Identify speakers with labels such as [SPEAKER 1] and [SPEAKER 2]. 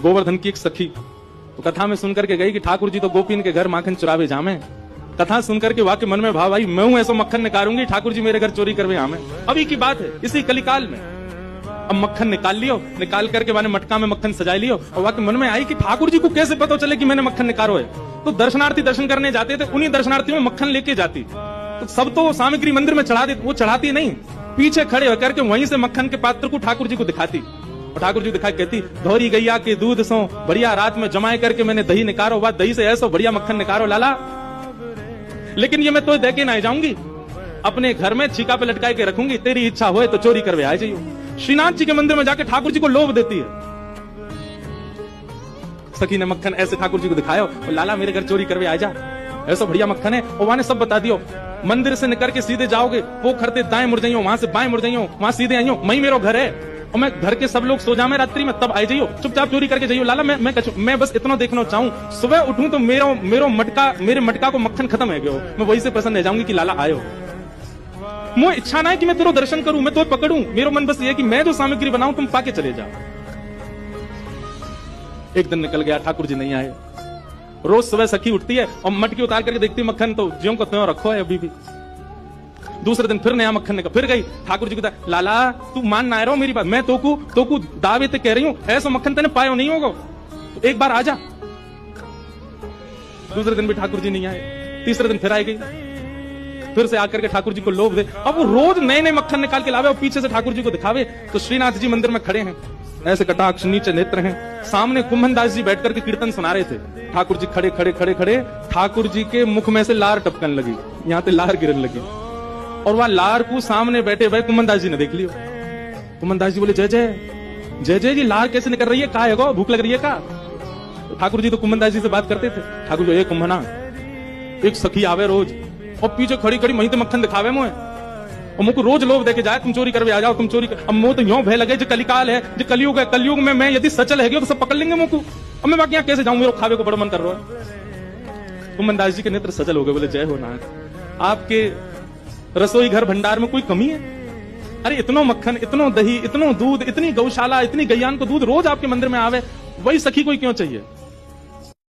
[SPEAKER 1] गोवर्धन की एक सखी तो कथा में सुनकर के गई कि ठाकुर जी तो गोपीन के घर माखन चुरावे जामे। कथा सुनकर के वाकई मन में भाव आई, मैं हूं ऐसा मक्खन निकालूंगी, ठाकुर जी मेरे घर चोरी करवे आमे। अभी की बात है, इसी कलिकाल में। अब मक्खन निकाल लियो, निकाल करके मैंने मटका में मक्खन सजा लियो, और वाकई मन में आई कि ठाकुर जी को कैसे पता चले कि मैंने मक्खन निकालो है। तो दर्शनार्थी दर्शन करने जाते थे, उन्हीं दर्शनार्थियों में मक्खन लेके जाती। तो सब तो सामग्री मंदिर में चढ़ा देती, वो चढ़ाती नहीं, पीछे खड़े होकर के वहीं से मक्खन के पात्र को ठाकुर जी को दिखाती। और ठाकुर जी दिखा कहती, धोरी गैया के दूध सो बढ़िया रात में जमाए करके मैंने दही निकारो, बात दही से ऐसा बढ़िया मक्खन निकारो लाला। लेकिन ये मैं तो दे के ना जाऊंगी, अपने घर में छीका पे लटकाए के रखूंगी, तेरी इच्छा होए तो चोरी करवे आ जाइयो। श्रीनाथ जी के मंदिर में जाके ठाकुर जी को लोभ देती है। सखी ने मक्खन ऐसे ठाकुर जी को दिखाया, और लाला मेरे घर चोरी करवे आ जा, ऐसा बढ़िया मक्खन है। और वहां ने सब बता दियो, मंदिर से निकल के सीधे जाओगे, वो खरते दाएं मुड़ जाइयो, वहां से बाएं मुड़ जाइयो, वहां सीधे आइयो, वही मेरा घर है, और मैं घर के सब लोग सो जामे रात्रि में, तब आ जाइयो, चुपचाप चोरी करके जाइयो। लाला मैं बस इतना देखना चाहूं, सुबह उठूं तो मेरे मटका को मक्खन खत्म है गयो, मैं वही से प्रसन्न रह जाऊंगी कि लाला आयो। मुझे इच्छा ना है कि मैं तेरो दर्शन करूं, मैं तो पकड़ूं, मेरा मन बस ये है कि मैं जो सामग्री बनाऊं तुम पाके चले जाओ। एक दिन निकल गया, ठाकुर जी नहीं आए। रोज सुबह सखी उठती है और मटकी उतार करके देखती मक्खन तो ज्यों को त्यों रखो है अभी भी। दूसरे दिन फिर नया मक्खन निकल, फिर गई ठाकुर जी को, लाला तू मान ना रहो मेरी बात, मैं तो को दावे ते कह रही हूं, ऐसा मक्खन तेने पायो नहीं होगा, तो एक बार आजा। दूसरे दिन भी ठाकुर जी नहीं आए, तीसरे दिन फिर आई गई, फिर से आकर के ठाकुर जी को लोभ दे। अब वो रोज नए नए मक्खन निकाल के लावे और पीछे से ठाकुर जी को दिखावे। तो श्रीनाथ जी मंदिर में खड़े हैं, ऐसे कटाक्ष नीचे नेत्र हैं, सामने कुंभन दास जी बैठ करके कीर्तन सुना रहे थे। ठाकुर जी खड़े खड़े खड़े खड़े, ठाकुर जी के मुख में से लार टपकन लगी, यहाँ पे लार गिरने लगी, और वह लार को सामने बैठे भाई कुंभन दास जी ने देख लियो। कुंभन दास जी बोले, जय जय जय जय जी, लार कैसे निकल रही है, कहा है गो, भूख लग रही है का? तो ठाकुर जी तो कुंभन दास जी से बात करते थे। ठाकुर जी, कुंभना एक सखी आवे रोज और पीछे खड़ी खड़ी वहीं तो मक्खन दिखावे मुझे, और मुझको रोज लोभ देके जाए, तुम चोरी करवे आ जाओ, तुम चोरी कर। अब मुझे तो यूं भय लगे, जो कलिकाल है, जो कलयुग है, कलयुग में मैं यदि सचल है तो सब पकड़ लेंगे मुझको, अब मैं बाकी यहाँ कैसे जाऊं, मेरे खावे को बड़ा मन कर रहा है। कुंभन दास जी के नेत्र सजल हो गए, बोले, जय हो नाथ, आपके रसोई घर भंडार में कोई कमी है? अरे इतनो मक्खन, इतनो दही, इतनो दूध, इतनी गौशाला, इतनी गैयान को दूध रोज आपके मंदिर में आवे, वही सखी कोई क्यों चाहिए?